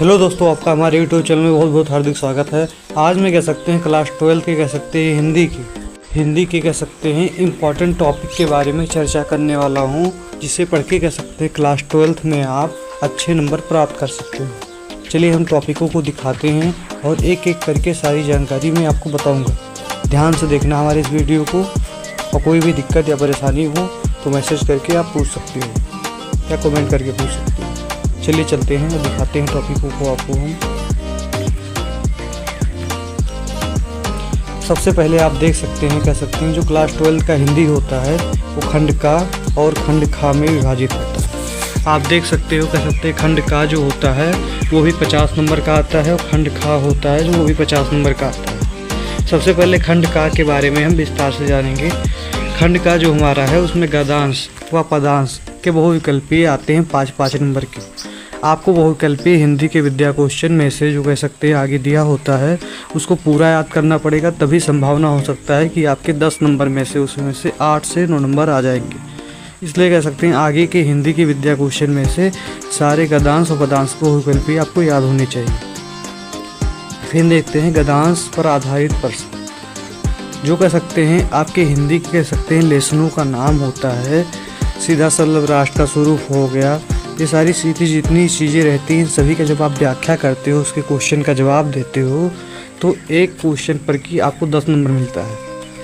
Hello दोस्तों, आपका हमारे यूट्यूब चैनल में बहुत बहुत हार्दिक स्वागत है। आज मैं कह सकते हैं क्लास 12 के कह सकते हैं हिंदी के कह सकते हैं इम्पॉर्टेंट टॉपिक के बारे में चर्चा करने वाला हूं, जिसे पढ़ के कह सकते हैं क्लास 12 में आप अच्छे नंबर प्राप्त कर सकते हो। चलिए हम टॉपिकों को दिखाते हैं और एक एक करके सारी जानकारी मैं आपको बताऊँगा। ध्यान से देखना हमारे इस वीडियो को, और कोई भी दिक्कत या परेशानी हो तो मैसेज करके आप पूछ सकते हो या कमेंट करके पूछ सकते हो। चलिए चलते हैं और दिखाते हैं टॉपिकों को आपको हम। सबसे पहले आप देख सकते हैं कह सकते हैं जो क्लास 12 का हिंदी होता है वो खंड का और खंड खा में विभाजित होता है। आप देख सकते हो कह सकते हैं खंड का जो होता है वो भी 50 नंबर का आता है और खंड खा होता है जो वो भी 50 नंबर का आता है। सबसे पहले खंड का के बारे में हम विस्तार से जानेंगे। खंड का जो हमारा है उसमें गद्यांश व पदांश के बहुविकल्पीय आते हैं 5-5 नंबर के। आपको बहुविकल्पीय हिंदी के विद्या क्वेश्चन में से जो कह सकते हैं आगे दिया होता है उसको पूरा याद करना पड़ेगा, तभी संभावना हो सकता है कि आपके 10 नंबर में से उसमें से 8 से 9 नंबर आ जाएंगे। इसलिए कह सकते हैं आगे के हिंदी की विद्या क्वेश्चन में से सारे गद्यांश और पदांश बहुविकल्पीय आपको याद होने चाहिए। फिर देखते हैं गद्यांश पर आधारित प्रश्न, जो कह सकते हैं आपके हिंदी के कह सकते हैं लेसनों का नाम होता है। सीधा सरल राष्ट्र का स्वरूप हो गया, ये सारी सीधी जितनी चीज़ें रहती हैं सभी का जब आप व्याख्या करते हो, उसके क्वेश्चन का जवाब देते हो तो एक क्वेश्चन पर की आपको 10 नंबर मिलता है।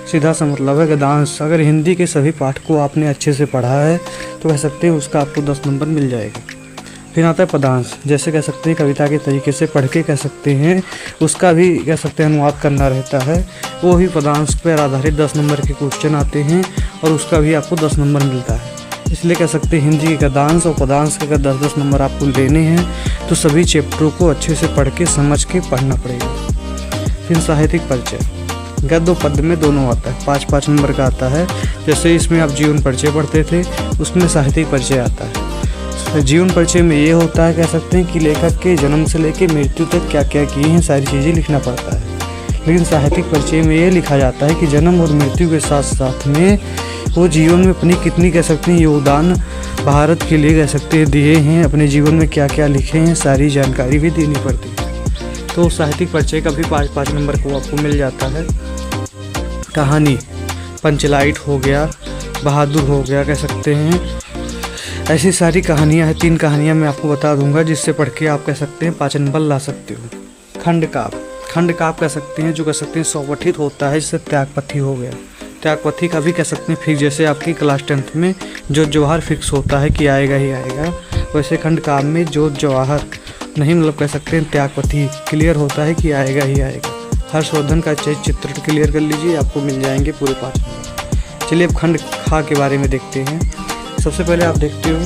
सीधा सा मतलब है गद्यांश। अगर हिंदी के सभी पाठ को आपने अच्छे से पढ़ा है तो कह सकते हैं उसका आपको 10 नंबर मिल जाएगा। फिर आता है पदांश, जैसे कह सकते हैं कविता के तरीके से पढ़ के कह सकते हैं उसका भी कह सकते हैं अनुवाद करना रहता है। वो भी पदांश पर आधारित 10 नंबर के क्वेश्चन आते हैं और उसका भी आपको 10 नंबर मिलता है। इसलिए कह सकते हैं हिंदी के गद्यांश और पदांश के अगर 10-10 नंबर आपको लेने हैं तो सभी चैप्टरों को अच्छे से पढ़ के समझ के पढ़ना पड़ेगा। फिर साहित्यिक परिचय, गद्य और पद्य में दोनों आता है, 5-5 नंबर का आता है। जैसे इसमें आप जीवन परिचय पढ़ते थे उसमें साहित्यिक परिचय आता है। जीवन परिचय में ये होता है कह सकते हैं कि लेखक के जन्म से लेकर मृत्यु तक क्या क्या किए हैं सारी चीज़ें लिखना पड़ता है। लेकिन साहित्यिक परिचय में ये लिखा जाता है कि जन्म और मृत्यु के साथ साथ में वो जीवन में अपनी कितनी कह सकते हैं योगदान भारत के लिए कह सकते हैं दिए हैं, अपने जीवन में क्या क्या लिखे हैं सारी जानकारी भी देनी पड़ती है। तो साहित्यिक परिचय का भी 5-5 नंबर को आपको मिल जाता है। कहानी, पंचलाइट हो गया, बहादुर हो गया कह सकते हैं, ऐसी सारी कहानियाँ हैं। 3 कहानियाँ मैं आपको बता दूंगा जिससे पढ़ के आप कह सकते हैं 5 नंबर ला सकते हो। खंड काव्य कह सकते हैं जो कह सकते हैं स्वपठित होता है, जैसे त्यागपथी हो गया। त्यागपथी का भी कह सकते हैं फिक्स, जैसे आपकी क्लास 10th में जोत जवाहर फिक्स होता है कि आएगा ही आएगा, वैसे खंड काव्य में जोत जवाहर नहीं मतलब कह सकते हैं त्यागपथी क्लियर होता है कि आएगा ही आएगा। हर्षवर्धन का चित्र क्लियर कर लीजिए, आपको मिल जाएंगे पूरे 5 नंबर। चलिए अब खंड खा के बारे में देखते हैं। सबसे पहले आप देखते हो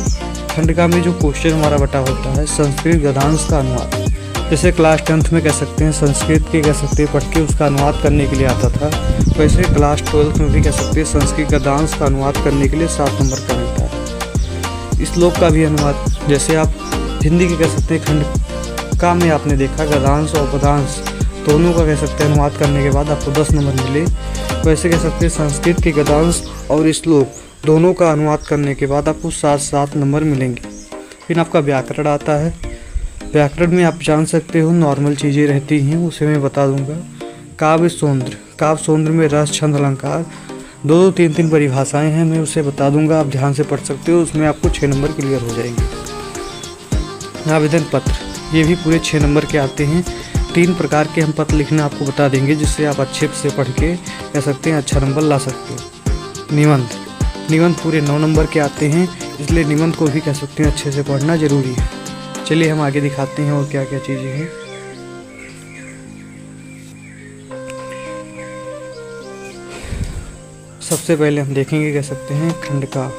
खंड का में जो क्वेश्चन हमारा बटा होता है संस्कृत गद्यांश का अनुवाद। जैसे क्लास 10th में कह सकते हैं संस्कृत के कह सकते हैं पढ़ के उसका अनुवाद करने के लिए आता था, वैसे क्लास 12th में भी कह सकते हैं संस्कृत गद्यांश का अनुवाद करने के लिए 7 नंबर का मिलता है। श्लोक का भी अनुवाद, जैसे आप हिंदी के कह सकते हैं खंड का में आपने देखा गद्यांश और पदांश दोनों का कह सकते हैं अनुवाद करने के बाद आपको 10 नंबर मिले, वैसे कह सकते हैं संस्कृत के गद्यांश और श्लोक दोनों का अनुवाद करने के बाद आपको 7-7 नंबर मिलेंगे। फिर आपका व्याकरण आता है। व्याकरण में आप जान सकते हो नॉर्मल चीज़ें रहती हैं, उसे मैं बता दूंगा। काव्य सौंदर्य में रस, छंद, अलंकार 2-3 परिभाषाएं हैं, मैं उसे बता दूंगा, आप ध्यान से पढ़ सकते हो, उसमें आपको 6 नंबर क्लियर हो जाएंगे। आवेदन पत्र, ये भी पूरे 6 नंबर के आते हैं। 3 प्रकार के हम पत्र लिखना आपको बता देंगे जिससे आप अच्छे से पढ़ के कह सकते हैं अच्छा नंबर ला सकते हो। निबंध पूरे 9 नंबर के आते हैं, इसलिए निबंध को भी कह सकते हैं अच्छे से पढ़ना जरूरी है। चलिए हम आगे दिखाते हैं और क्या क्या चीज़ें हैं। सबसे पहले हम देखेंगे कह सकते हैं खंड का।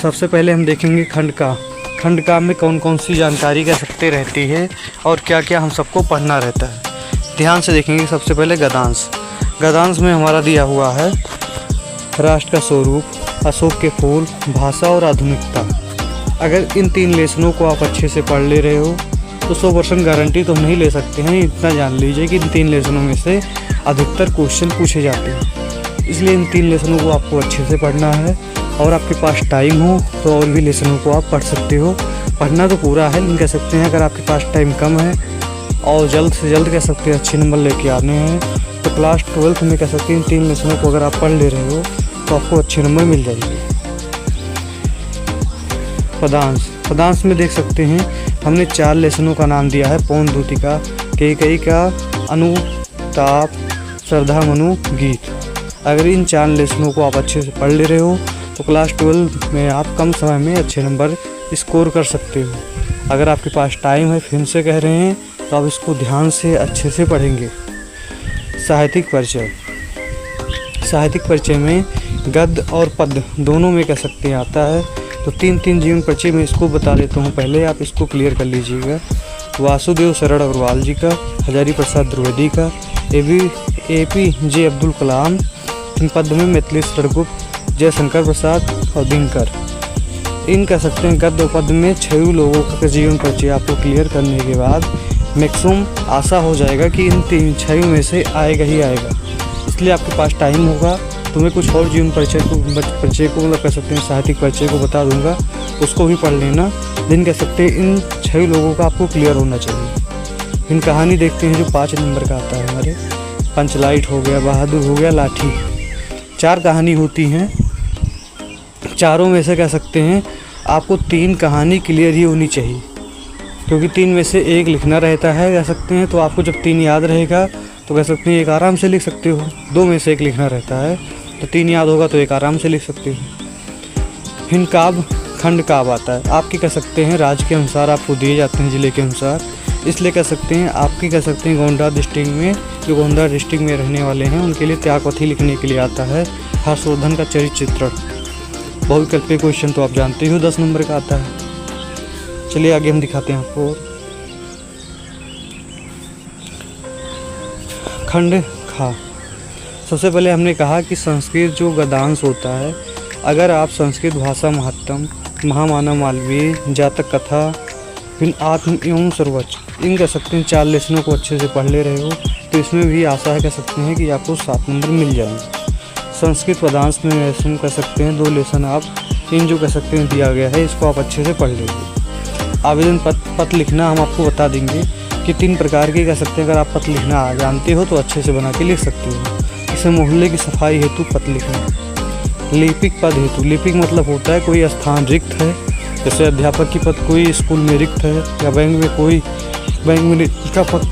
सबसे पहले हम देखेंगे खंड का में कौन कौन सी जानकारी कह सकते रहती है और क्या क्या हम सबको पढ़ना रहता है। ध्यान से देखेंगे। सबसे पहले गद्यांश में हमारा दिया हुआ है राष्ट्र का स्वरूप, अशोक के फूल, भाषा और आधुनिकता। अगर इन 3 लेसनों को आप अच्छे से पढ़ ले रहे हो तो 100% गारंटी तो हम नहीं ले सकते हैं, इतना जान लीजिए कि इन 3 लेसनों में से अधिकतर क्वेश्चन पूछे जाते हैं। इसलिए इन 3 लेसनों को आपको अच्छे से पढ़ना है और आपके पास टाइम हो तो और भी लेसनों को आप पढ़ सकते हो। पढ़ना तो पूरा है, लेकिन कह सकते हैं अगर आपके पास टाइम कम है और जल्द से जल्द कह सकते हैं अच्छे नंबर लेके आने हैं तो क्लास 12th में कह सकते हैं 3 लेसनों को अगर आप पढ़ ले रहे हो तो आपको अच्छे नंबर मिल जाएंगे। पदांश में देख सकते हैं हमने 4 लेसनों का नाम दिया है, पौन दूतिका, कैकेयी का, अनुताप, श्रद्धा मनु, गीत। अगर इन 4 लेसनों को आप अच्छे से पढ़ ले रहे हो तो क्लास 12 में आप कम समय में अच्छे नंबर स्कोर कर सकते हो। अगर आपके पास टाइम है, फिर से कह रहे हैं, तो आप इसको ध्यान से अच्छे से पढ़ेंगे। साहित्यिक परिचय में गद्य और पद्य दोनों में कह सकते हैं आता है, तो 3 जीवन परिचय में इसको बता देता हूँ, पहले आप इसको क्लियर कर लीजिएगा। वासुदेव शरण अग्रवाल जी का, हजारी प्रसाद द्विवेदी का, APJ अब्दुल कलाम। इन पद्य में मिथिलेश गुप्त, जयशंकर प्रसाद और दिनकर। इन कह सकते हैं गद्य और पद्य में 6 लोगों का जीवन परिचय आपको क्लियर करने के बाद मैक्सिमम आशा हो जाएगा कि इन 6 में से आएगा ही आएगा। इसलिए आपके पास टाइम होगा तो मैं कुछ और जीवन परिचय को मतलब कह सकते हैं साहित्यिक परिचय को बता दूंगा, उसको भी पढ़ लेना। लेकिन कह सकते हैं इन 6 लोगों का आपको क्लियर होना चाहिए। इन कहानी देखते हैं जो 5 नंबर का आता है हमारे, पंचलाइट हो गया, बहादुर हो गया, लाठी। 4 कहानी होती हैं, चारों में से कह सकते हैं आपको 3 कहानी क्लियर ही होनी चाहिए, क्योंकि 3 में से 1 लिखना रहता है कह सकते हैं। तो आपको जब 3 याद रहेगा तो कह सकते हैं 1 आराम से लिख सकते हो। 2 में से 1 लिखना रहता है तो 3 याद होगा तो 1 आराम से लिख सकते हो। हिंद काव्य खंड काव्य आता है, आपके कह सकते हैं राज्य के अनुसार आपको दिए जाते हैं, ज़िले के अनुसार। इसलिए कह सकते हैं आपकी कह सकते हैं गोंडा डिस्ट्रिक्ट में, जो गोंडा डिस्ट्रिक्ट में रहने वाले हैं उनके लिए त्यागपथी लिखने के लिए आता है। हर्षवर्धन का चरित्र चित्रण। बहुविकल्पीय क्वेश्चन तो आप जानते हो 10 नंबर का आता है। चलिए आगे हम दिखाते हैं आपको। खंड खा। सबसे पहले हमने कहा कि संस्कृत जो गद्यांश होता है, अगर आप संस्कृत भाषा महत्तम, महामानव मालवीय, जातक कथा, फिर आत्म एवं सर्वोच्च, इन कह सकते हैं 4 लेसनों को अच्छे से पढ़ ले रहे हो तो इसमें भी आशा है कह सकते हैं कि आपको 7 नंबर मिल जाएंगे। संस्कृत पदांश में लेसन कह सकते हैं 2 लेसन आप इन जो कह सकते हैं दिया गया है इसको आप अच्छे से पढ़ लेंगे। आवेदन पत्र लिखना हम आपको बता देंगे कि 3 प्रकार के कह सकते हैं। अगर आप पत्र लिखना जानते हो तो अच्छे से बना के लिख सकते हो। इसे मोहल्ले की सफाई हेतु पत्र लिखना। लिपिक पद हेतु, लिपिक मतलब होता है कोई स्थान रिक्त है, जैसे अध्यापक की पद कोई स्कूल में रिक्त है या बैंक में का पद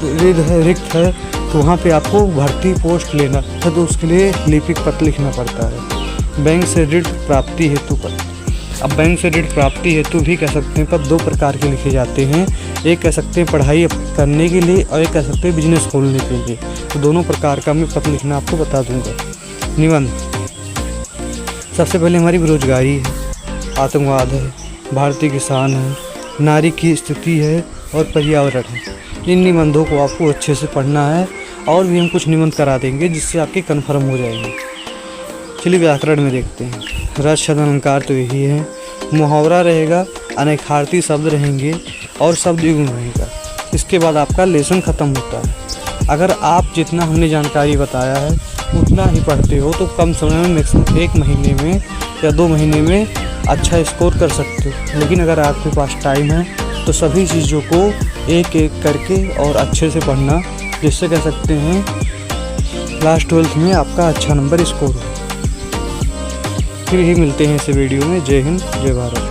रिक्त है तो वहाँ पे आपको भर्ती पोस्ट लेना है तो उसके लिए लिपिक पत्र लिखना पड़ता है। बैंक से ऋण प्राप्ति हेतु पत्र। अब बैंक से ऋण प्राप्ति हेतु भी कह सकते हैं पत्र 2 प्रकार के लिखे जाते हैं। एक कह सकते हैं पढ़ाई करने के लिए और एक कह सकते हैं बिजनेस खोलने के लिए। तो दोनों प्रकार का मैं पत्र लिखना आपको बता दूंगा। निबंध। सबसे पहले हमारी बेरोजगारी है, आतंकवाद है, भारतीय किसान है, नारी की स्थिति है और पर्यावरण है। इन निबंधों को आपको अच्छे से पढ़ना है और भी हम कुछ निबंध करा देंगे जिससे आपके कन्फर्म हो जाएंगे। चलिए व्याकरण में देखते हैं। रस शब्द अलंकार तो यही है, मुहावरा रहेगा, अनेकार्थी शब्द रहेंगे और शब्द युग्म रहेगा। इसके बाद आपका लेसन ख़त्म होता है। अगर आप जितना हमने जानकारी बताया है उतना ही पढ़ते हो तो कम समय में मैक्सिमम 1 महीने में या 2 महीने में अच्छा स्कोर कर सकते हो। लेकिन अगर आपके पास टाइम है तो सभी चीज़ों को एक एक करके और अच्छे से पढ़ना, जिससे कह सकते हैं क्लास 12th में आपका अच्छा नंबर स्कोर हो। फिर ही मिलते हैं इस वीडियो में। जय हिंद, जय भारत।